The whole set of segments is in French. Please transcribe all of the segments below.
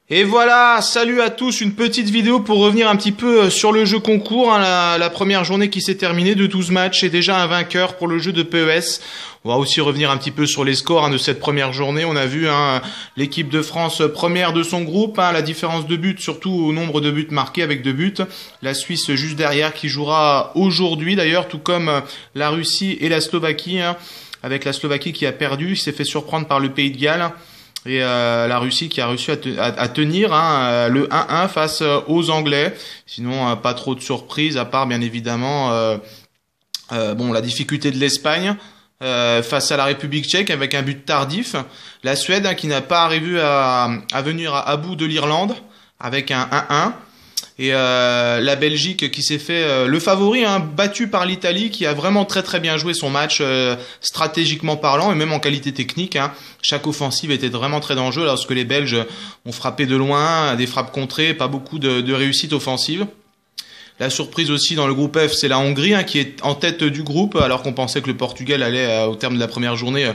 Et voilà, salut à tous, une petite vidéo pour revenir un petit peu sur le jeu concours, hein, la première journée qui s'est terminée de 12 matchs et déjà un vainqueur pour le jeu de PES. On va aussi revenir un petit peu sur les scores de cette première journée. On a vu l'équipe de France première de son groupe, la différence de buts, surtout au nombre de buts marqués avec 2 buts. La Suisse juste derrière qui jouera aujourd'hui d'ailleurs, tout comme la Russie et la Slovaquie, avec la Slovaquie qui a perdu, qui s'est fait surprendre par le Pays de Galles. Et la Russie qui a réussi à tenir le 1-1 face aux Anglais. Sinon, pas trop de surprises, à part bien évidemment la difficulté de l'Espagne face à la République tchèque avec un but tardif. La Suède qui n'a pas arrivé à venir à bout de l'Irlande avec un 1-1. Et la Belgique qui s'est fait le favori, battu par l'Italie qui a vraiment très bien joué son match stratégiquement parlant et même en qualité technique. Chaque offensive était vraiment très dangereuse lorsque les Belges ont frappé de loin, des frappes contrées, pas beaucoup de réussite offensive. La surprise aussi dans le groupe F, c'est la Hongrie qui est en tête du groupe, alors qu'on pensait que le Portugal allait, au terme de la première journée,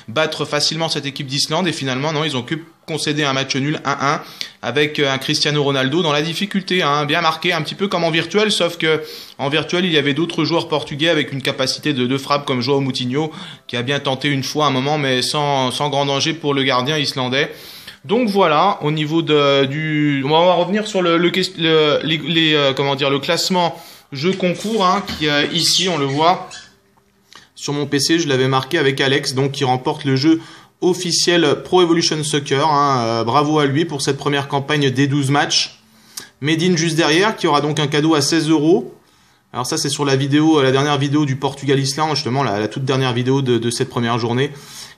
battre facilement cette équipe d'Islande. Et finalement, non, ils ont que concédé un match nul 1-1 avec un Cristiano Ronaldo dans la difficulté, bien marqué, un petit peu comme en virtuel, sauf que en virtuel, il y avait d'autres joueurs portugais avec une capacité de frappe comme João Moutinho, qui a bien tenté une fois un moment, mais sans grand danger pour le gardien islandais. Donc voilà, au niveau on va revenir sur le classement jeu concours, qui ici on le voit sur mon PC, je l'avais marqué avec Alex, donc qui remporte le jeu officiel Pro Evolution Soccer. Bravo à lui pour cette première campagne des 12 matchs. Medine juste derrière, qui aura donc un cadeau à 16 €. Alors ça c'est sur la dernière vidéo du Portugal-Islande, justement la toute dernière vidéo de cette première journée.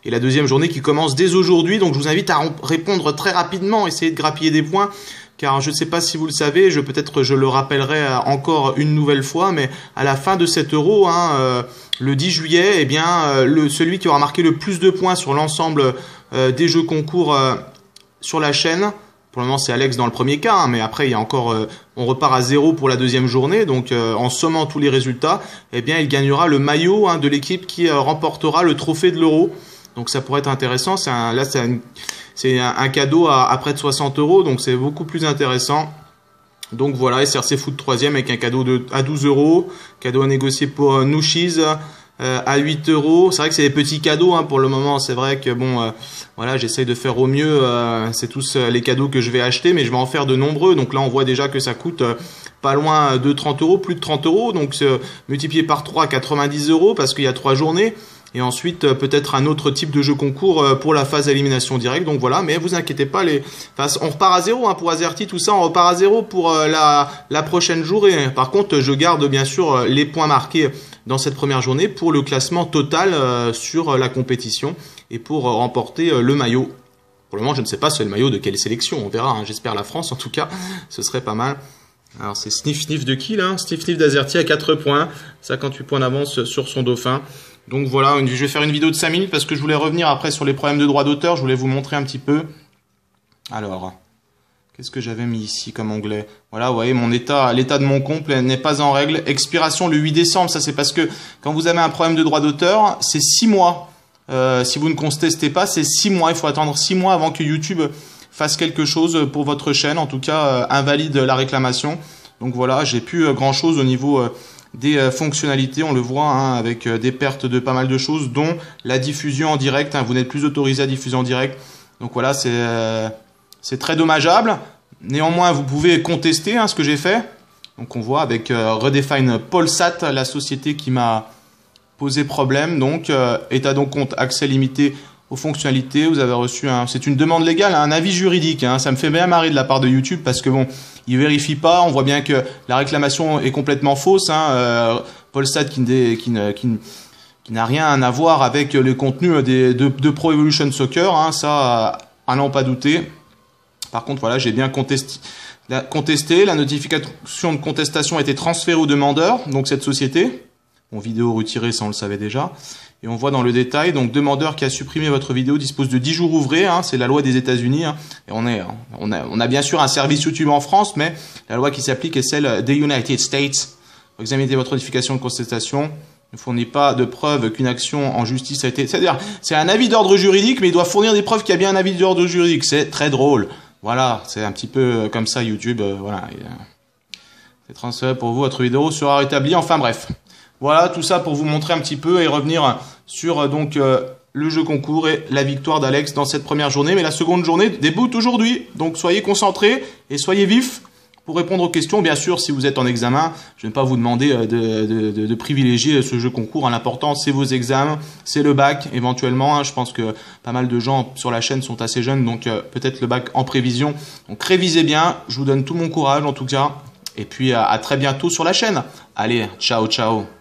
Et la deuxième journée qui commence dès aujourd'hui, donc je vous invite à répondre très rapidement, essayer de grappiller des points, car je ne sais pas si vous le savez, peut-être je le rappellerai encore une nouvelle fois, mais à la fin de cet Euro, le 10 juillet, celui qui aura marqué le plus de points sur l'ensemble des jeux concours sur la chaîne, pour le moment c'est Alex dans le premier cas, mais après il y a encore, on repart à 0 pour la deuxième journée, donc en sommant tous les résultats, il gagnera le maillot de l'équipe qui remportera le trophée de l'Euro. Donc ça pourrait être intéressant, c'est un cadeau à près de 60 €, donc c'est beaucoup plus intéressant. Donc voilà, SRC Foot 3e avec un cadeau à 12 €, cadeau à négocier pour Nouchies à 8 €. C'est vrai que c'est des petits cadeaux pour le moment, c'est vrai que j'essaye de faire au mieux, c'est tous les cadeaux que je vais acheter, mais je vais en faire de nombreux. Donc là on voit déjà que ça coûte pas loin de 30 €, plus de 30 €, donc multiplié par 3, 90 € parce qu'il y a 3 journées. Et ensuite, peut-être un autre type de jeu concours pour la phase d'élimination directe. Donc voilà, mais vous inquiétez pas, on repart à 0 pour Azerty, tout ça, on repart à 0 pour la prochaine journée. Par contre, je garde bien sûr les points marqués dans cette première journée pour le classement total sur la compétition et pour remporter le maillot. Pour le moment, je ne sais pas c'est le maillot de quelle sélection, on verra. J'espère la France, en tout cas, ce serait pas mal. Alors c'est Sniff Sniff de qui là? Sniff Sniff d'Azerty à 4 points, 58 points d'avance sur son dauphin. Donc voilà, je vais faire une vidéo de 5 minutes parce que je voulais revenir après sur les problèmes de droit d'auteur. Je voulais vous montrer un petit peu. Alors, qu'est-ce que j'avais mis ici comme onglet? Voilà, vous voyez, l'état de mon compte n'est pas en règle. Expiration le 8 décembre, ça c'est parce que quand vous avez un problème de droit d'auteur, c'est 6 mois. Si vous ne contestez pas, c'est 6 mois. Il faut attendre 6 mois avant que YouTube fasse quelque chose pour votre chaîne. En tout cas, invalide la réclamation. Donc voilà, j'ai plus grand-chose au niveau des fonctionnalités, on le voit avec des pertes de pas mal de choses, dont la diffusion en direct. Vous n'êtes plus autorisé à diffuser en direct. Donc voilà, c'est très dommageable. Néanmoins, vous pouvez contester ce que j'ai fait. Donc on voit avec Redefine Polsat, la société qui m'a posé problème. Donc état donc compte accès limité aux fonctionnalités. Vous avez reçu c'est une demande légale, un avis juridique. Ça me fait bien marrer de la part de YouTube parce que il vérifie pas. On voit bien que la réclamation est complètement fausse. Polsat qui n'a rien à voir avec le contenu de Pro Evolution Soccer. Ça, à n'en pas douter. Par contre, voilà, j'ai bien contesté. La notification de contestation a été transférée au demandeur, donc cette société. Bon, vidéo retirée, ça on le savait déjà. Et on voit dans le détail, donc demandeur qui a supprimé votre vidéo dispose de 10 jours ouvrés, c'est la loi des États-Unis. Et on a bien sûr un service YouTube en France, mais la loi qui s'applique est celle des United States. Vous examinez votre notification de contestation, ne fournit pas de preuve qu'une action en justice a été... C'est-à-dire, c'est un avis d'ordre juridique, mais il doit fournir des preuves qu'il y a bien un avis d'ordre juridique. C'est très drôle. Voilà, c'est un petit peu comme ça YouTube, voilà. C'est transféré pour vous, votre vidéo sera rétablie. Enfin bref, voilà tout ça pour vous montrer un petit peu et revenir sur donc le jeu concours et la victoire d'Alex dans cette première journée. Mais la seconde journée débute aujourd'hui, donc soyez concentrés et soyez vifs pour répondre aux questions. Bien sûr, si vous êtes en examen, je ne vais pas vous demander de privilégier ce jeu concours. L'important, c'est vos examens, c'est le bac éventuellement. Je pense que pas mal de gens sur la chaîne sont assez jeunes, donc peut-être le bac en prévision. Donc révisez bien, je vous donne tout mon courage en tout cas. Et puis à très bientôt sur la chaîne. Allez, ciao, ciao.